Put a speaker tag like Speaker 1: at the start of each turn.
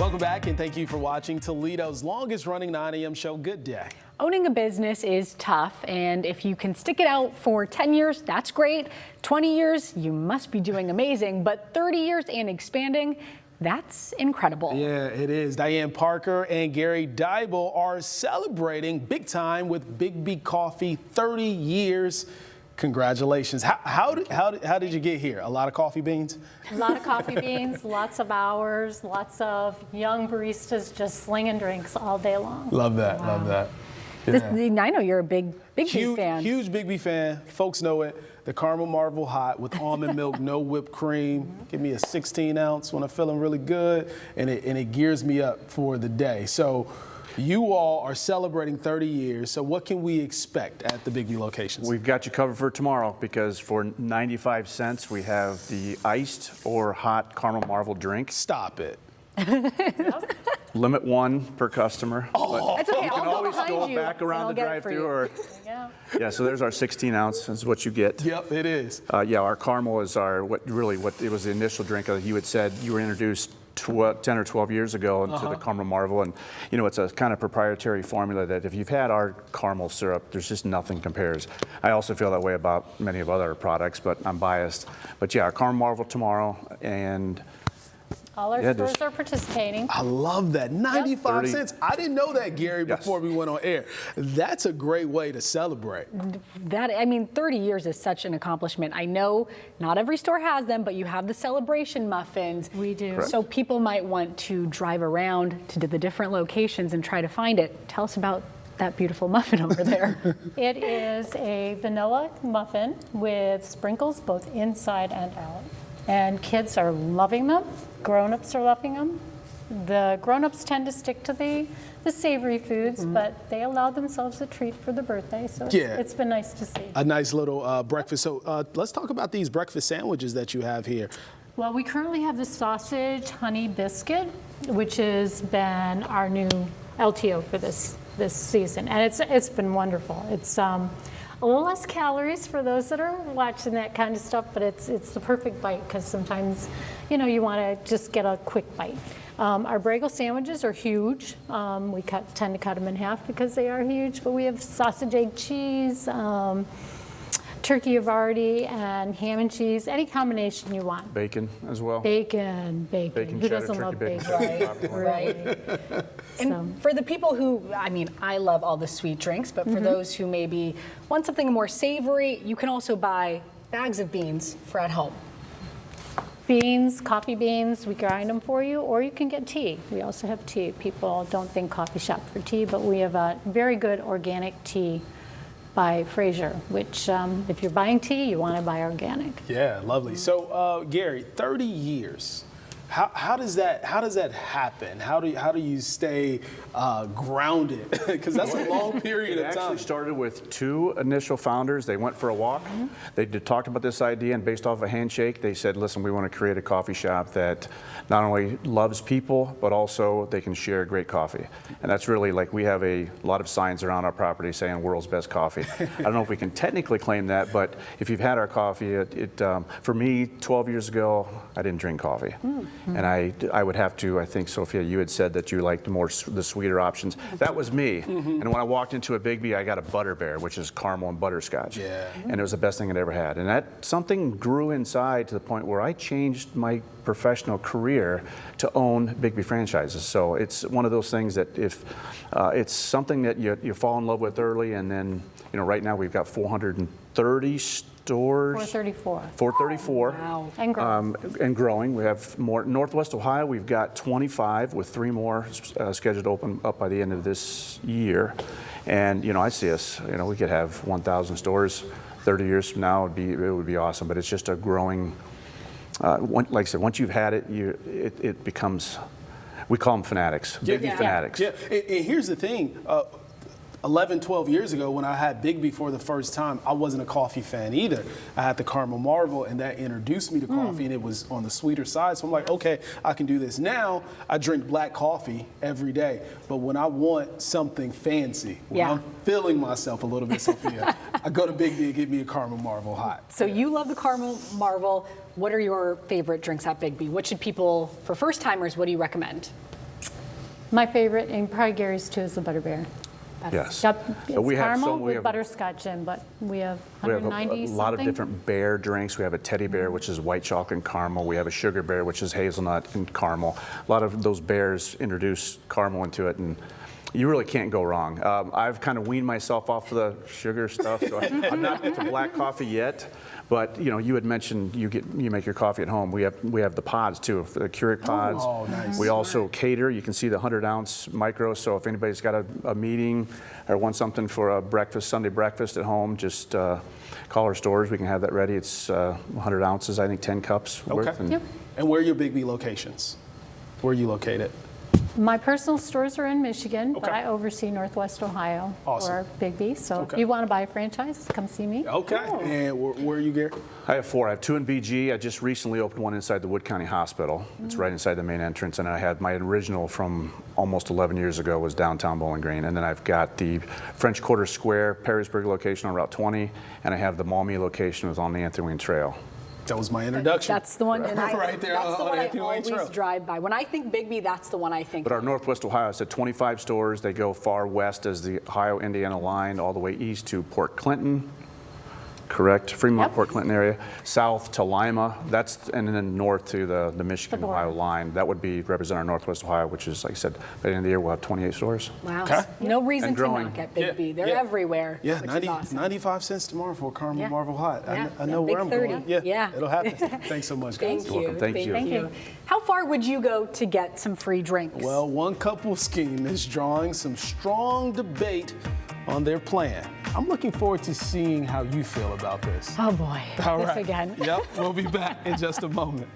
Speaker 1: Welcome back, and thank you for watching Toledo's longest running 9 a.m. show. Good day.
Speaker 2: Owning a business is tough, and if you can stick it out for 10 years, that's great. 20 years, you must be doing amazing, but 30 years and expanding, that's incredible.
Speaker 1: Yeah, it is. Diane Parker and Gary Dible are celebrating big time with Biggby Coffee, 30 years. Congratulations. How did you get here? A lot of coffee beans?
Speaker 3: A lot of coffee beans, lots of hours, lots of young baristas just slinging drinks all day long.
Speaker 1: Love that, love that.
Speaker 2: Yeah. I know you're a big fan.
Speaker 1: Huge Biggby fan. Folks know it. The caramel marble hot with almond milk, no whipped cream. Give me a 16 ounce when I'm feeling really good, and it gears me up for the day. So you all are celebrating 30 years, so what can we expect at the Biggby locations?
Speaker 4: We've got you covered for tomorrow because for 95 cents we have the iced or hot caramel marble drink.
Speaker 1: Stop it.
Speaker 4: Limit one per customer.
Speaker 2: Oh, that's okay.
Speaker 4: You can always go back around the drive-thru. Or yeah, so there's our 16 ounce. Is what you get.
Speaker 1: Yep, it is.
Speaker 4: Yeah, our caramel is what it was the initial drink. You had said you were introduced 10 or 12 years ago into the caramel marble, and you know it's a kind of proprietary formula that if you've had our caramel syrup, there's just nothing compares. I also feel that way about many of other products, but I'm biased. But yeah, our caramel marble tomorrow, and
Speaker 3: all our stores are participating.
Speaker 1: I love that. 95 cents. I didn't know that, Gary, before we went on air. That's a great way to celebrate.
Speaker 2: I mean, 30 years is such an accomplishment. I know not every store has them, but you have the celebration muffins.
Speaker 3: We do.
Speaker 4: Correct.
Speaker 2: So people might want to drive around to the different locations and try to find it. Tell us about that beautiful muffin over there.
Speaker 3: It is a vanilla muffin with sprinkles both inside and out. And kids are loving them. Grown-ups are loving them. The grown-ups tend to stick to the savory foods, but they allow themselves a treat for the birthday, so it's been nice to see.
Speaker 1: A nice little breakfast. So let's talk about these breakfast sandwiches that you have here.
Speaker 3: Well, we currently have the sausage honey biscuit, which has been our new LTO for this season, and it's been wonderful. It's a little less calories for those that are watching that kind of stuff, but it's the perfect bite because sometimes, you know, you want to just get a quick bite. Our bagel sandwiches are huge. We tend to cut them in half because they are huge, but we have sausage, egg, cheese, turkey Havarti, and ham and cheese, any combination you want.
Speaker 4: bacon as well.
Speaker 3: Bacon. Who
Speaker 4: cheddar,
Speaker 3: doesn't love
Speaker 4: turkey
Speaker 3: bacon?
Speaker 2: Right. And for the people who, I mean, I love all the sweet drinks, but for those who maybe want something more savory, you can also buy bags of beans for at home.
Speaker 3: Beans, coffee beans, we grind them for you, or you can get tea. We also have tea. People don't think coffee shop for tea, but we have a very good organic tea by Fraser, which if you're buying tea, you want to buy organic.
Speaker 1: Yeah, lovely. So Gary, 30 years. How does that happen? How do you stay grounded? Because that's a long period of time.
Speaker 4: It actually started with two initial founders. They went for a walk. They talked about this idea, and based off a handshake, they said, "Listen, we want to create a coffee shop that not only loves people, but also they can share great coffee." And that's really like we have a lot of signs around our property saying "World's Best Coffee." I don't know if we can technically claim that, but if you've had our coffee, for me, 12 years ago, I didn't drink coffee. And I would have to, I think, Sophia, you had said that you liked the sweeter options. That was me. And when I walked into a Biggby, I got a Butter Bear, which is caramel and butterscotch.
Speaker 1: Yeah.
Speaker 4: And it was the best thing I'd ever had. And that something grew inside to the point where I changed my professional career to own Biggby franchises. So it's one of those things that if it's something that you fall in love with early, and then, you know, right now we've got 430 stores.
Speaker 3: 434.
Speaker 4: 434.
Speaker 2: Wow.
Speaker 3: And growing.
Speaker 4: And growing. We have more. Northwest Ohio, we've got 25 with 3 more scheduled to open up by the end of this year. And, you know, I see us, you know, we could have 1,000 stores 30 years from now. It would be awesome, but it's just a growing, like I said, once you've had it, it becomes, we call them fanatics, Biggby fanatics.
Speaker 1: Yeah, and here's the thing. 11, 12 years ago when I had Biggby for the first time, I wasn't a coffee fan either. I had the caramel marble, and that introduced me to coffee, and it was on the sweeter side. So I'm like, okay, I can do this. Now I drink black coffee every day, but when I want something fancy, when I'm feeling myself a little bit, Sophia, I go to Biggby and get me a caramel marble hot.
Speaker 2: So you love the caramel marble. What are your favorite drinks at Biggby? What should people, for first timers, what do you recommend?
Speaker 3: My favorite, and probably Gary's too, is the Butterbeer.
Speaker 4: Yes.
Speaker 3: Yep, it's
Speaker 4: We have
Speaker 3: caramel
Speaker 4: some- we
Speaker 3: with
Speaker 4: have-
Speaker 3: butterscotch in, but we have
Speaker 4: We have
Speaker 3: 190
Speaker 4: a
Speaker 3: something.
Speaker 4: lot of different bear drinks. We have a teddy bear, which is white chocolate and caramel. We have a sugar bear, which is hazelnut and caramel. A lot of those bears introduce caramel into it, and you really can't go wrong. I've kind of weaned myself off of the sugar stuff, so I'm not into black coffee yet. But you had mentioned you make your coffee at home. We have the pods too, the Keurig pods.
Speaker 1: Oh, nice.
Speaker 4: We also cater. You can see the 100-ounce micro. So if anybody's got a meeting or wants something for a breakfast, Sunday breakfast at home, just call our stores. We can have that ready. It's 100 ounces, I think 10 cups worth.
Speaker 1: Okay.
Speaker 4: And
Speaker 3: Yep.
Speaker 1: And where are your Biggby locations? Where are you located?
Speaker 3: My personal stores are in Michigan, but
Speaker 1: Okay.
Speaker 3: I oversee Northwest Ohio
Speaker 1: Awesome.
Speaker 3: for Biggby. So
Speaker 1: Okay.
Speaker 3: if you want to buy a franchise, come see me.
Speaker 1: Okay. And where are you, Gary?
Speaker 4: I have 4. I have 2 in BG. I just recently opened one inside the Wood County Hospital. It's right inside the main entrance. And I had my original from almost 11 years ago was downtown Bowling Green. And then I've got the French Quarter Square, Perrysburg location on Route 20. And I have the Maumee location was on the Anthony Wayne Trail.
Speaker 1: That was my introduction.
Speaker 2: That's the one. And
Speaker 1: Right there
Speaker 2: That's the
Speaker 1: on
Speaker 2: one I
Speaker 1: Anthony Wayne
Speaker 2: always
Speaker 1: Trail.
Speaker 2: drive by. When I think Biggby, that's the one I think.
Speaker 4: But our Northwest Ohio, it's at 25 stores. They go far west as the Ohio-Indiana line, all the way east to Port Clinton. Correct, Fremont,
Speaker 3: Yep.
Speaker 4: Port Clinton area, south to Lima, and then north to the Michigan,
Speaker 3: The border.
Speaker 4: Ohio line. That would be represent our Northwest Ohio, which is, like I said, by the end of the year, we'll have 28 stores.
Speaker 2: Wow.
Speaker 1: Okay.
Speaker 2: No reason
Speaker 4: And
Speaker 2: to
Speaker 4: growing.
Speaker 2: knock at Biggby.
Speaker 1: Yeah,
Speaker 2: They're
Speaker 1: yeah.
Speaker 2: everywhere.
Speaker 1: Yeah,
Speaker 2: which
Speaker 1: 90,
Speaker 2: is awesome.
Speaker 1: 95 cents tomorrow for a caramel
Speaker 2: Yeah.
Speaker 1: Marvel Hot.
Speaker 2: Yeah.
Speaker 1: I know
Speaker 2: Big
Speaker 1: where I'm
Speaker 2: 30.
Speaker 1: going.
Speaker 2: Yeah.
Speaker 1: It'll happen. Thanks so much, guys.
Speaker 2: Thank you.
Speaker 4: welcome. Thank you.
Speaker 3: Thank you.
Speaker 2: How far would you go to get some free drinks?
Speaker 1: Well, one couple scheme is drawing some strong debate on their plan. I'm looking forward to seeing how you feel about this.
Speaker 2: Oh boy,
Speaker 1: All
Speaker 2: this
Speaker 1: right.
Speaker 2: again.
Speaker 1: Yep, we'll be back in just a moment.